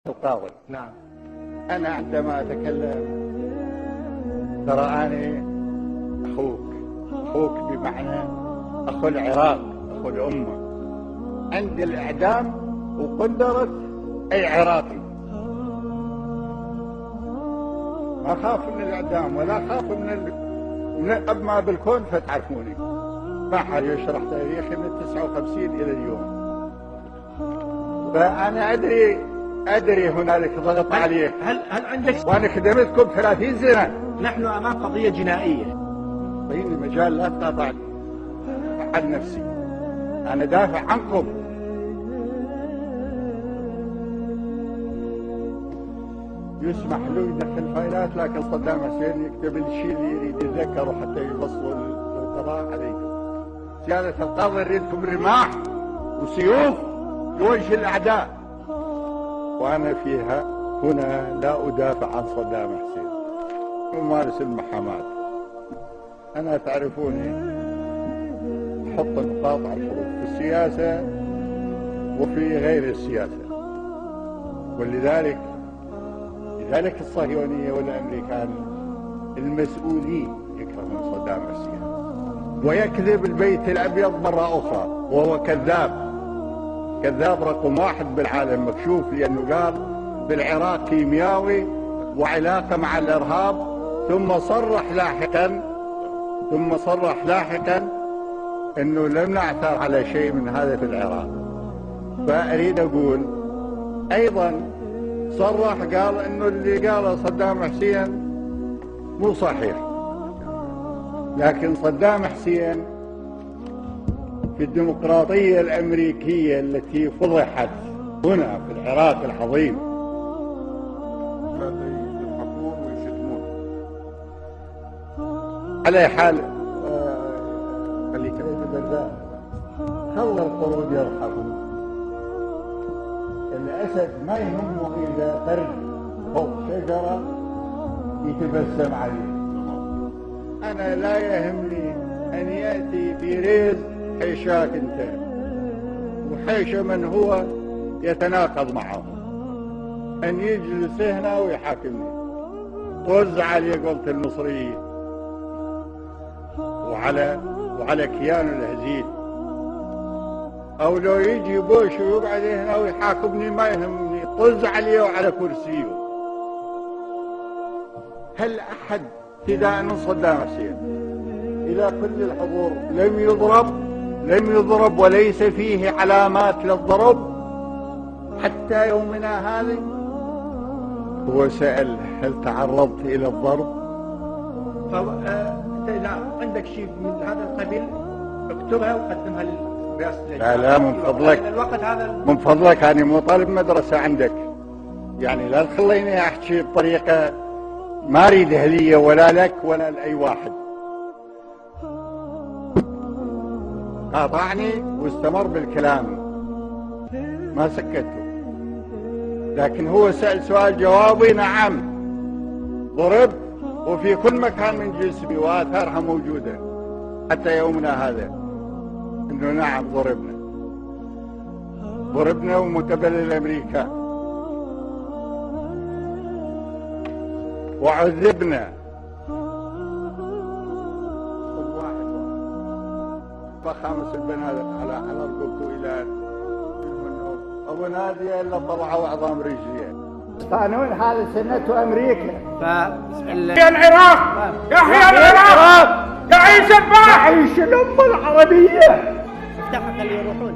القاضي. نعم. أنا عندما أتكلم ترى أنا أخوك بمعنى أخو العراق، أخو الأمة. عند الإعدام وقدرت أي عراقي، ما خاف من الإعدام ولا خاف من قبل ما بالكون فتعرفوني. ما حد يشرح تاريخي من 59 إلى اليوم. فأنا أدري هنالك ضغط عليه. هل عندك؟ وأنا خدمتكم 30 سنة. نحن أمام قضية جنائية. طيب المجال لا تقاطع عن نفسي، أنا دافع عنكم. يسمح له يدخل فايلات، لكن صدام حسين يكتب الشيء اللي يريد يتذكره حتى يوصلوا للقضاء عليكم. سيادة القاضي يريدكم رماح وسيوف لوجه الأعداء، وأنا فيها هنا لا أدافع عن صدام حسين، أمارس المحاماة. أنا تعرفوني أحط نقاط على الحروف في السياسة وفي غير السياسة، ولذلك الصهيونية والأمريكان المسؤولين يكرهون صدام حسين، ويكذب البيت الأبيض مرة أخرى، وهو كذاب رقم 1 بالعالم مكشوف، لأنه قال بالعراق كيمياوي وعلاقة مع الإرهاب، ثم صرح لاحقا أنه لم نعثر على شيء من هذا في العراق. فأريد أقول أيضا صرح قال أنه اللي قاله صدام حسين مو صحيح، لكن صدام حسين في الديمقراطية الأمريكية التي فضحت هنا في العراق العظيم يضحكون ويشتمون. على حال خليك البرداء خلى القرود يضحكون. الأسد ما يهمه إذا قرد فوق شجرة يتبسم عليه. أنا لا يهمني أن يأتي في ريز حيشاك انت وحيش من هو يتناقض معه، أن يجلس هنا ويحاكمني. طز عليه قلت المصريين وعلى كيان الهزيل، أو لو يجي بوش ويقعد هنا ويحاكمني ما يهمني، طز عليه وعلى كرسيه. هل أحد ابتداء من صدام حسين إلى كل الحضور لم يضرب وليس فيه علامات للضرب حتى يومنا هذا؟ هو سأل هل تعرضت إلى الضرب؟ أنت إذا عندك شيء من هذا القبيل اكتبها وقدمها للرئاسة. لا من فضلك أنا مو طالب مدرسة عندك، يعني لا تخليني أحكي بطريقة ما أريدها لي ولا لك ولا لأي واحد. قاطعني واستمر بالكلام ما سكته، لكن هو سأل سؤال جوابي نعم ضرب، وفي كل مكان من جسمي وآثارها موجودة حتى يومنا هذا إنه نعم ضربنا ومتبلل أمريكا وعذبنا. فخامس البنادق على رقبته إلى أبو نادية إلا طلعوا عظام رجليه. قانون هذا سنته أمريكا. يحيى العراق، يحيى العراق، يعيش البحر، يعيش الأمة العربية. افتحوا خليه يروحون.